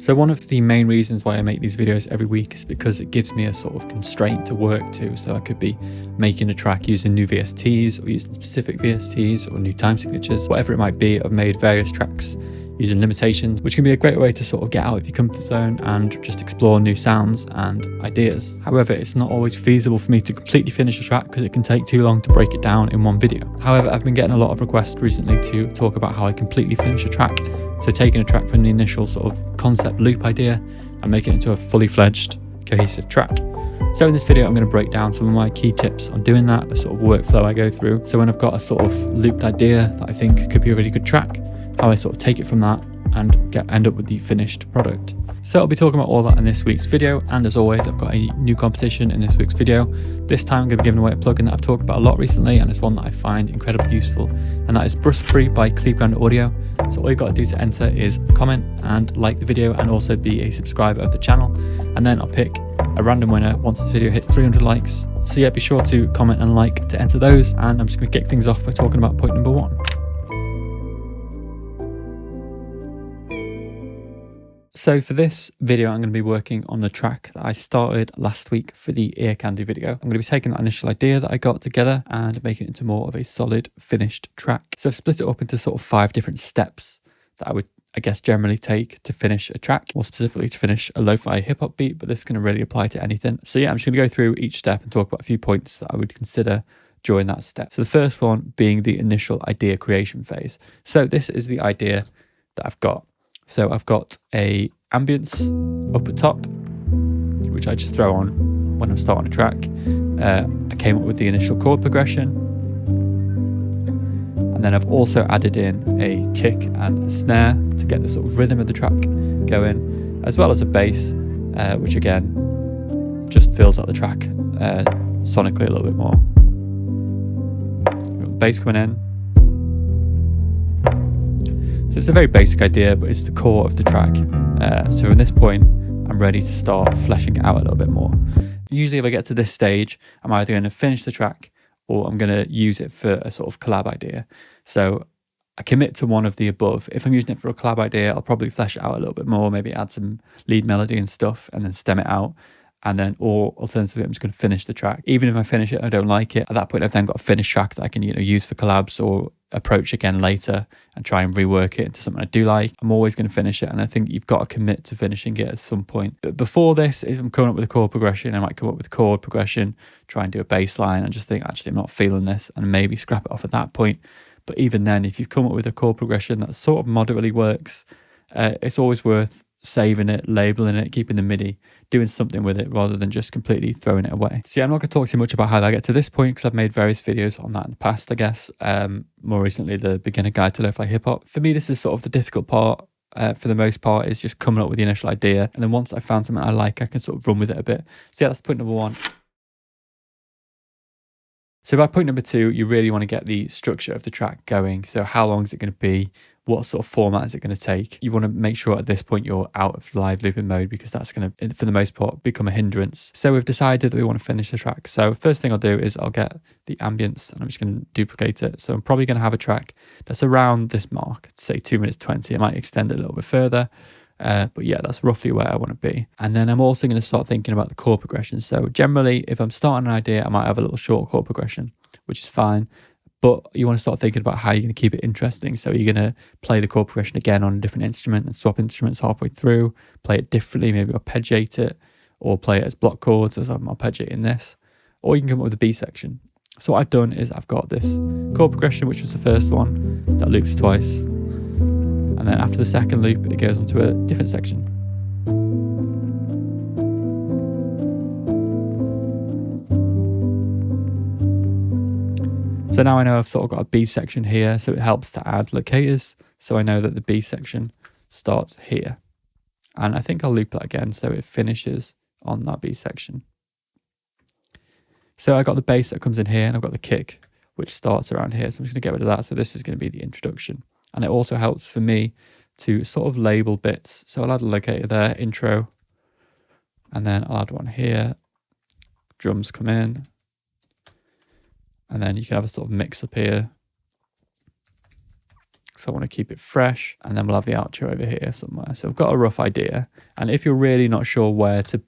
So one of the main reasons why I make these videos every week is because it gives me a sort of constraint to work to. So I could be making a track using new VSTs or using specific VSTs or new time signatures, whatever it might be. I've made various tracks using limitations, which can be a great way to sort of get out of your comfort zone and just explore new sounds and ideas. However, it's not always feasible for me to completely finish a track because it can take too long to break it down in one video. However, I've been getting a lot of requests recently to talk about how I completely finish a track. So taking a track from the initial sort of concept loop idea and making it into a fully fledged cohesive track. So in this video, I'm going to break down some of my key tips on doing that, the sort of workflow I go through. So when I've got a sort of looped idea that I think could be a really good track, how I sort of take it from that and end up with the finished product. So I'll be talking about all that in this week's video, and as always, I've got a new competition in this week's video. This time I'm going to be giving away a plugin that I've talked about a lot recently, and it's one that I find incredibly useful, and that is Brush Free by Cleveland Audio. So all you've got to do to enter is comment and like the video, and also be a subscriber of the channel, and then I'll pick a random winner once this video hits 300 likes. So yeah, be sure to comment and like to enter those, and I'm just going to kick things off by talking about point number 1. So for this video, I'm going to be working on the track that I started last week for the ear candy video. I'm going to be taking that initial idea that I got together and making it into more of a solid finished track. So I've split it up into sort of 5 different steps that I would, I guess, generally take to finish a track, more specifically to finish a lo-fi hip hop beat, but this can really apply to anything. So yeah, I'm just going to go through each step and talk about a few points that I would consider during that step. So the first one being the initial idea creation phase. So this is the idea that I've got. So I've got a ambience up at top, which I just throw on when I'm starting a track. I came up with the initial chord progression. And then I've also added in a kick and a snare to get the sort of rhythm of the track going, as well as a bass, which again, just fills out the track sonically a little bit more. Got the bass coming in. So it's a very basic idea, but it's the core of the track. So at this point, I'm ready to start fleshing it out a little bit more. Usually if I get to this stage, I'm either going to finish the track or I'm going to use it for a sort of collab idea. So I commit to one of the above. If I'm using it for a collab idea, I'll probably flesh it out a little bit more, maybe add some lead melody and stuff and then stem it out. And then, or alternatively, I'm just going to finish the track. Even if I finish it and I don't like it, at that point, I've then got a finished track that I can, use for collabs or approach again later and try and rework it into something I do like. I'm always going to finish it, and I think you've got to commit to finishing it at some point. But before this, if I'm coming up with a chord progression, I might come up with a chord progression, try and do a bass line, and just think, actually, I'm not feeling this, and maybe scrap it off at that point. But even then, if you've come up with a chord progression that sort of moderately works, it's always worth saving it, labeling it, keeping the MIDI, doing something with it rather than just completely throwing it away. So yeah, I'm not going to talk too much about how I get to this point because I've made various videos on that in the past, I guess. More recently, the beginner guide to lo-fi hip hop. For me, this is sort of the difficult part. For the most part, is just coming up with the initial idea, and then once I found something I like, I can sort of run with it a bit. So yeah, that's point number 1. So by point number 2, you really want to get the structure of the track going. So how long is it going to be? What sort of format is it going to take? You want to make sure at this point you're out of live looping mode because that's going to, for the most part, become a hindrance. So we've decided that we want to finish the track. So first thing I'll do is I'll get the ambience and I'm just going to duplicate it. So I'm probably going to have a track that's around this mark, say 2 minutes 20. I might extend it a little bit further. But yeah, that's roughly where I want to be. And then I'm also going to start thinking about the chord progression. So generally, if I'm starting an idea, I might have a little short chord progression, which is fine. But you want to start thinking about how you're going to keep it interesting. So you're going to play the chord progression again on a different instrument and swap instruments halfway through, play it differently, maybe arpeggiate it, or play it as block chords as I'm arpeggiating this. Or you can come up with a B section. So what I've done is I've got this chord progression, which was the first one, that loops twice. And then after the second loop, it goes onto a different section. So now I know I've sort of got a B section here, so it helps to add locators. So I know that the B section starts here. And I think I'll loop that again so it finishes on that B section. So I got the bass that comes in here, and I've got the kick, which starts around here. So I'm just going to get rid of that. So this is going to be the introduction. And it also helps for me to sort of label bits. So I'll add a locator there, intro, and then I'll add one here. Drums come in. And then you can have a sort of mix up here. because I want to keep it fresh. And then we'll have the outro over here somewhere. So I've got a rough idea. And if you're really not sure where to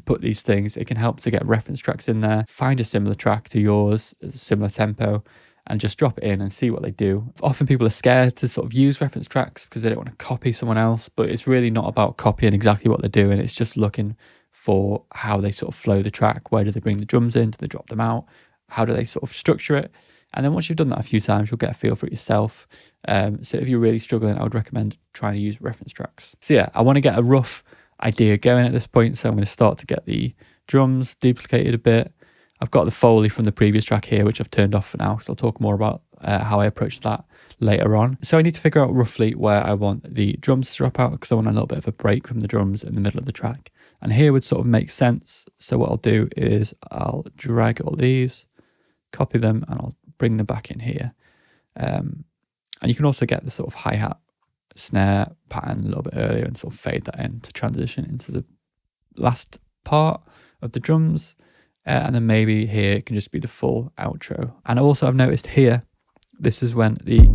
put these things, it can help to get reference tracks in there. Find a similar track to yours, a similar tempo, and just drop it in and see what they do. Often people are scared to sort of use reference tracks because they don't want to copy someone else, but it's really not about copying exactly what they're doing. It's just looking for how they sort of flow the track. Where do they bring the drums in? Do they drop them out? How do they sort of structure it? And then once you've done that a few times, you'll get a feel for it yourself. So if you're really struggling, I would recommend trying to use reference tracks. So yeah, I want to get a rough idea going at this point. So I'm going to start to get the drums duplicated a bit. I've got the Foley from the previous track here, which I've turned off for now, because I'll talk more about how I approach that later on. So I need to figure out roughly where I want the drums to drop out, because I want a little bit of a break from the drums in the middle of the track. And here would sort of make sense. So what I'll do is I'll drag all these, copy them, and I'll bring them back in here. And you can also get the sort of hi-hat snare pattern a little bit earlier and sort of fade that in to transition into the last part of the drums. And then maybe here it can just be the full outro. And also I've noticed here, this is when the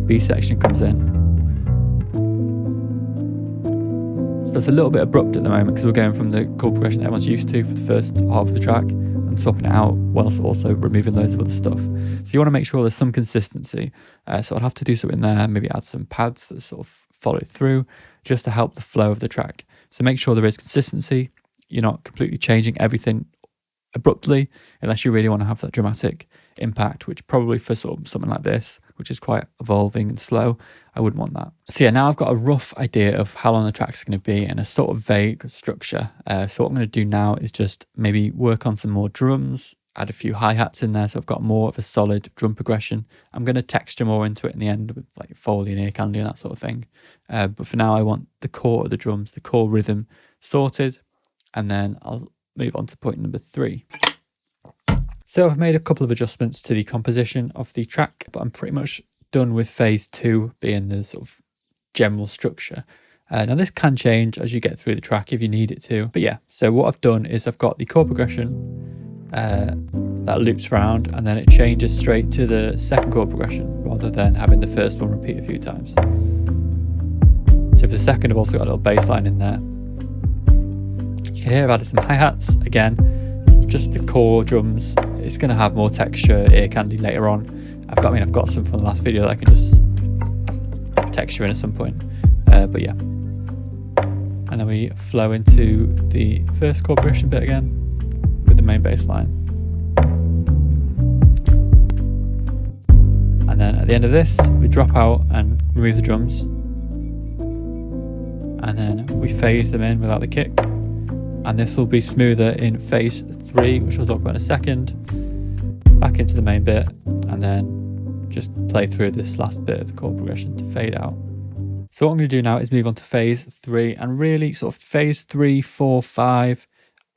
B section comes in. So it's a little bit abrupt at the moment because we're going from the chord progression that everyone's used to for the first half of the track and swapping it out whilst also removing loads of other stuff. So you want to make sure there's some consistency. So I'll have to do something there, maybe add some pads that sort of follow it through just to help the flow of the track. So make sure there is consistency. You're not completely changing everything abruptly unless you really want to have that dramatic impact, which probably for sort of something like this, which is quite evolving and slow, I wouldn't want that. So yeah, now I've got a rough idea of how long the track's going to be and a sort of vague structure. So what I'm going to do now is just maybe work on some more drums, add a few hi-hats in there, so I've got more of a solid drum progression. I'm going to texture more into it in the end with like Foley and ear candy and that sort of thing. But for now I want the core of the drums, the core rhythm sorted, and then I'll move on to point number 3. So I've made a couple of adjustments to the composition of the track, but I'm pretty much done with phase 2 being the sort of general structure. Now this can change as you get through the track if you need it to, but yeah, so what I've done is I've got the chord progression that loops round, and then it changes straight to the second chord progression rather than having the first one repeat a few times. So for the second I've also got a little bass line in there. You can hear I've added some hi-hats again, just the core drums. It's going to have more texture, ear candy later on. I've got some from the last video that I can just texture in at some point. But yeah. And then we flow into the first chord progression bit again with the main bass line. And then at the end of this, we drop out and remove the drums. And then we phase them in without the kick. And this will be smoother in phase 3, which we'll talk about in a second. Back into the main bit, and then just play through this last bit of the chord progression to fade out. So what I'm going to do now is move on to phase 3, and really sort of phase 3, 4, 5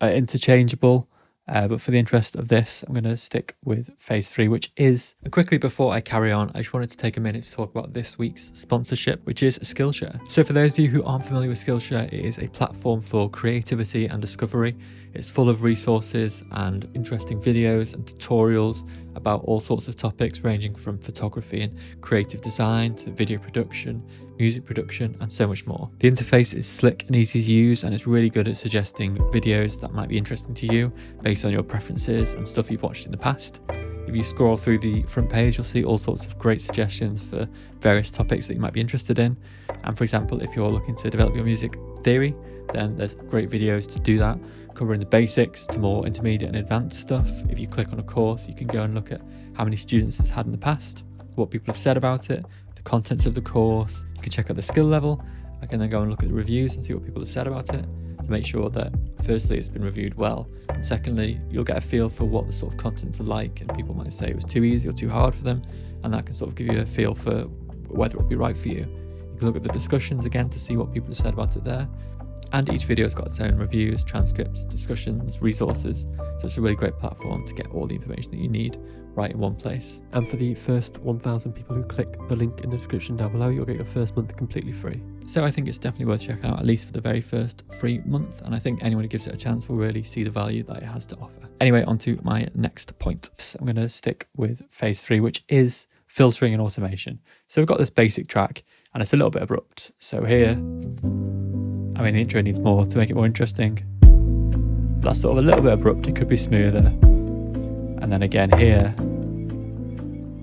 are interchangeable. But for the interest of this, I'm going to stick with phase 3, which is... Quickly before I carry on, I just wanted to take a minute to talk about this week's sponsorship, which is Skillshare. So for those of you who aren't familiar with Skillshare, it is a platform for creativity and discovery. It's full of resources and interesting videos and tutorials about all sorts of topics ranging from photography and creative design to video production, music production, and so much more. The interface is slick and easy to use, and it's really good at suggesting videos that might be interesting to you based on your preferences and stuff you've watched in the past. If you scroll through the front page, you'll see all sorts of great suggestions for various topics that you might be interested in. And for example, if you're looking to develop your music theory, then there's great videos to do that, covering the basics to more intermediate and advanced stuff. If you click on a course, you can go and look at how many students it's had in the past, what people have said about it, the contents of the course. You can check out the skill level. I can then go and look at the reviews and see what people have said about it to make sure that firstly it's been reviewed well, and secondly you'll get a feel for what the sort of contents are like, and people might say it was too easy or too hard for them, and that can sort of give you a feel for whether it will be right for you. You can look at the discussions again to see what people have said about it there, and each video's got its own reviews, transcripts, discussions, resources, so it's a really great platform to get all the information that you need right in one place. And for the first 1,000 people who click the link in the description down below, you'll get your first month completely free. So I think it's definitely worth checking out, at least for the very first free month, and I think anyone who gives it a chance will really see the value that it has to offer. Anyway, on to my next point. So I'm going to stick with phase 3, which is filtering and automation. So we've got this basic track and it's a little bit abrupt. So here, I mean, the intro needs more to make it more interesting. That's sort of a little bit abrupt. It could be smoother. And then again here,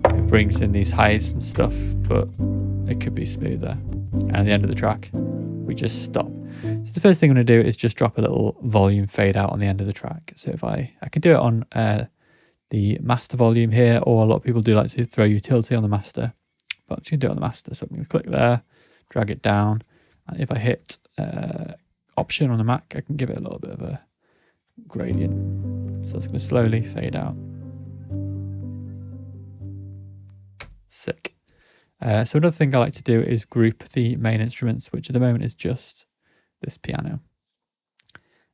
it brings in these highs and stuff, but it could be smoother. And at the end of the track, we just stop. So the first thing I'm going to do is just drop a little volume fade out on the end of the track. So if I can do it on the master volume here, or a lot of people do like to throw utility on the master, but I'm just going to do it on the master. So I'm going to click there, drag it down, and if I hit option on the Mac, I can give it a little bit of a gradient. So it's going to slowly fade out. Sick. So another thing I like to do is group the main instruments, which at the moment is just this piano.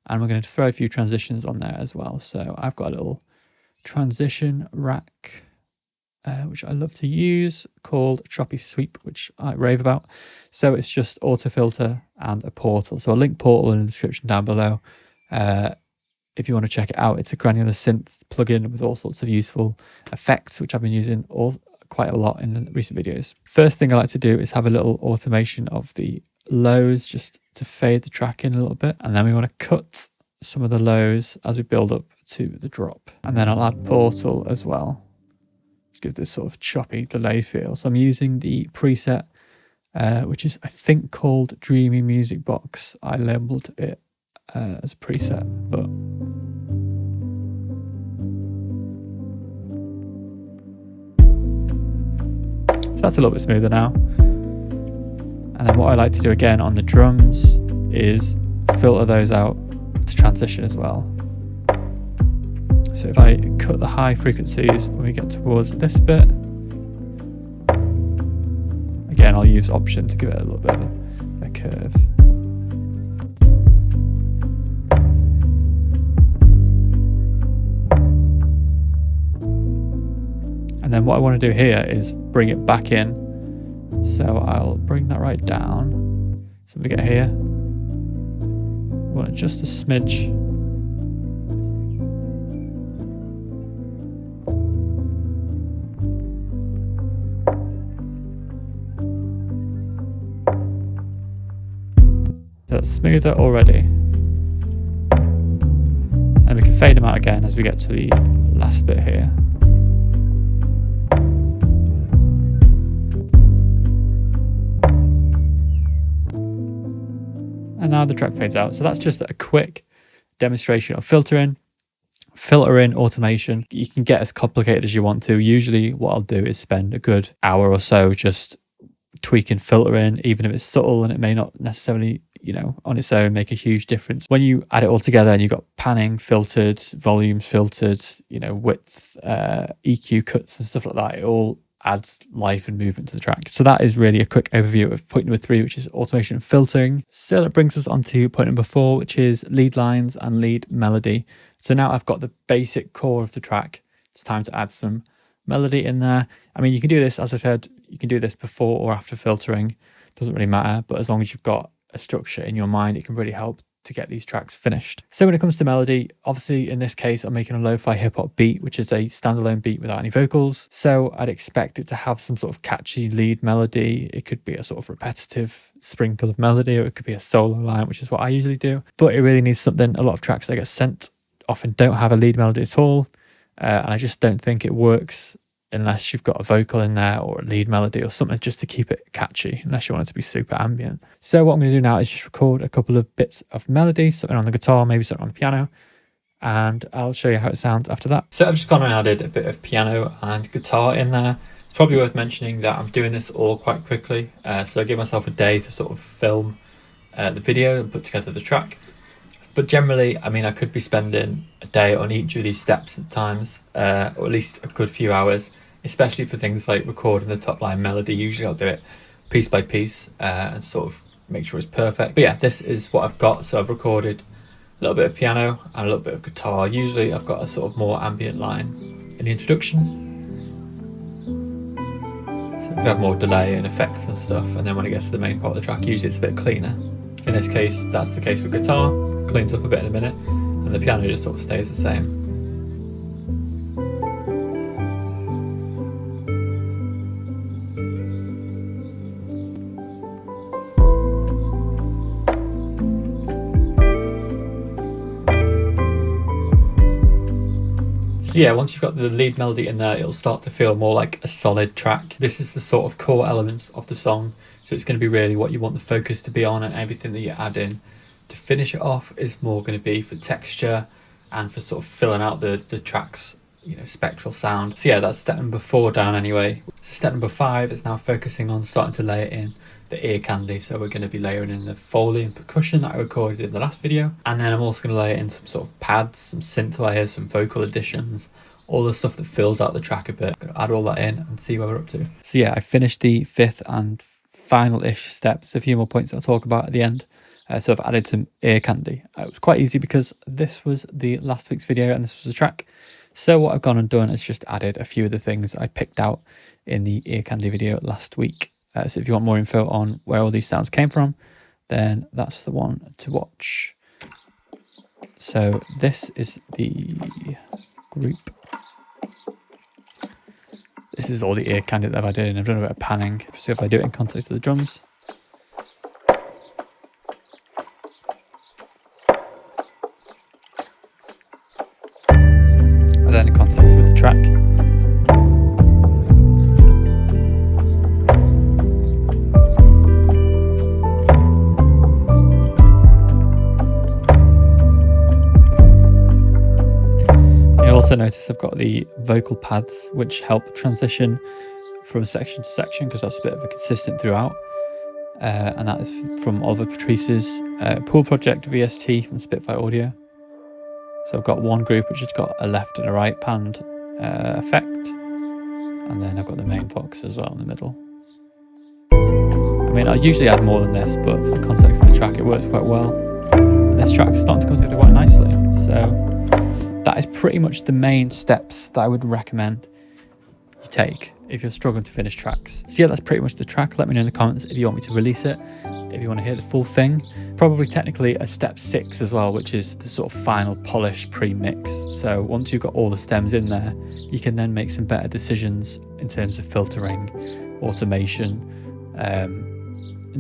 And we're going to throw a few transitions on there as well. So I've got a little transition rack, which I love to use, called Troppy Sweep, which I rave about. So it's just auto filter and a portal. So I'll link portal in the description down below. If you want to check it out, it's a granular synth plugin with all sorts of useful effects, which I've been using quite a lot in the recent videos. First thing I like to do is have a little automation of the lows just to fade the track in a little bit. And then we want to cut some of the lows as we build up to the drop. And then I'll add portal as well. Just gives this sort of choppy delay feel. So I'm using the preset, which is I think called Dreamy Music Box. I labeled it as a preset, but so that's a little bit smoother now. And then what I like to do again on the drums is filter those out to transition as well. So if I cut the high frequencies when we get towards this bit, again I'll use option to give it a little bit of a curve. And then what I want to do here is bring it back in. So I'll bring that right down. So we get here, we want it just a smidge. That's smoother already. And we can fade them out again as we get to the last bit here. And now the track fades out. So that's just a quick demonstration of filtering automation. You can get as complicated as you want to. Usually what I'll do is spend a good hour or so just tweaking filtering, even if it's subtle and it may not necessarily, on its own make a huge difference. When you add it all together and you've got panning filtered, volumes filtered, width, EQ cuts and stuff like that, it all adds life and movement to the track. So that is really a quick overview of point number 3, which is automation and filtering. So that brings us on to point number 4, which is lead lines and lead melody. So now I've got the basic core of the track. It's time to add some melody in there. I mean, you can do this, as I said, you can do this before or after filtering. Doesn't really matter, but as long as you've got a structure in your mind, it can really help to get these tracks finished. So when it comes to melody, obviously in this case, I'm making a lo-fi hip hop beat, which is a standalone beat without any vocals. So I'd expect it to have some sort of catchy lead melody. It could be a sort of repetitive sprinkle of melody, or it could be a solo line, which is what I usually do. But it really needs something. A lot of tracks that get sent often don't have a lead melody at all. And I just don't think it works unless you've got a vocal in there or a lead melody or something just to keep it catchy, unless you want it to be super ambient. So what I'm going to do now is just record a couple of bits of melody, something on the guitar, maybe something on the piano, and I'll show you how it sounds after that. So I've just gone and added a bit of piano and guitar in there. It's probably worth mentioning that I'm doing this all quite quickly, so I give myself a day to sort of film the video and put together the track. But generally, I mean, I could be spending a day on each of these steps at times, or at least a good few hours, especially for things like recording the top line melody. Usually I'll do it piece by piece and sort of make sure it's perfect. But yeah, this is what I've got. So I've recorded a little bit of piano and a little bit of guitar. Usually I've got a sort of more ambient line in the introduction. So I could have more delay and effects and stuff. And then when it gets to the main part of the track, usually it's a bit cleaner. In this case, that's the case with guitar. Cleans up a bit in a minute, and the piano just sort of stays the same. So yeah, once you've got the lead melody in there, it'll start to feel more like a solid track. This is the sort of core elements of the song, so it's going to be really what you want the focus to be on, and everything that you add in to finish it off is more going to be for texture and for sort of filling out the track's, you know, spectral sound. So yeah, that's step number 4 down anyway. So step number 5 is now focusing on starting to layer in the ear candy. So we're going to be layering in the Foley and percussion that I recorded in the last video, and then I'm also going to layer in some sort of pads, some synth layers, some vocal additions, all the stuff that fills out the track a bit. I'm going to add all that in and see where we're up to. So yeah, I finished the 5th and final-ish steps. A few more points I'll talk about at the end. So I've added some ear candy. It was quite easy because this was the last week's video and this was a track. So what I've gone and done is just added a few of the things I picked out in the ear candy video last week. So if you want more info on where all these sounds came from, then that's the one to watch. So this is the group. This is all the ear candy that I've added in. I've done a bit of panning. So if I do it in context of the drums. And then in context with the track. Also notice I've got the vocal pads which help transition from section to section, because that's a bit of a consistent throughout, and that is from Oliver Patrice's Pool Project VST from Spitfire Audio. So I've got one group which has got a left and a right panned effect, and then I've got the main Vox as well in the middle. I mean, I usually add more than this, but for the context of the track it works quite well, and this track is starting to come together quite nicely. So that is pretty much the main steps that I would recommend you take if you're struggling to finish tracks. So yeah, that's pretty much the track. Let me know in the comments if you want me to release it, if you want to hear the full thing. Probably technically a step 6 as well, which is the sort of final polish pre-mix. So once you've got all the stems in there, you can then make some better decisions in terms of filtering, automation,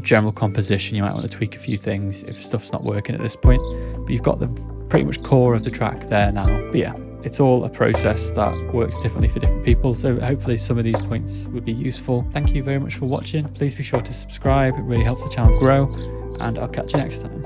general composition. You might want to tweak a few things if stuff's not working at this point, but you've got the pretty much core of the track there now. But yeah, it's all a process that works differently for different people, so hopefully some of these points would be useful. Thank you very much for watching. Please be sure to subscribe, it really helps the channel grow, and I'll catch you next time.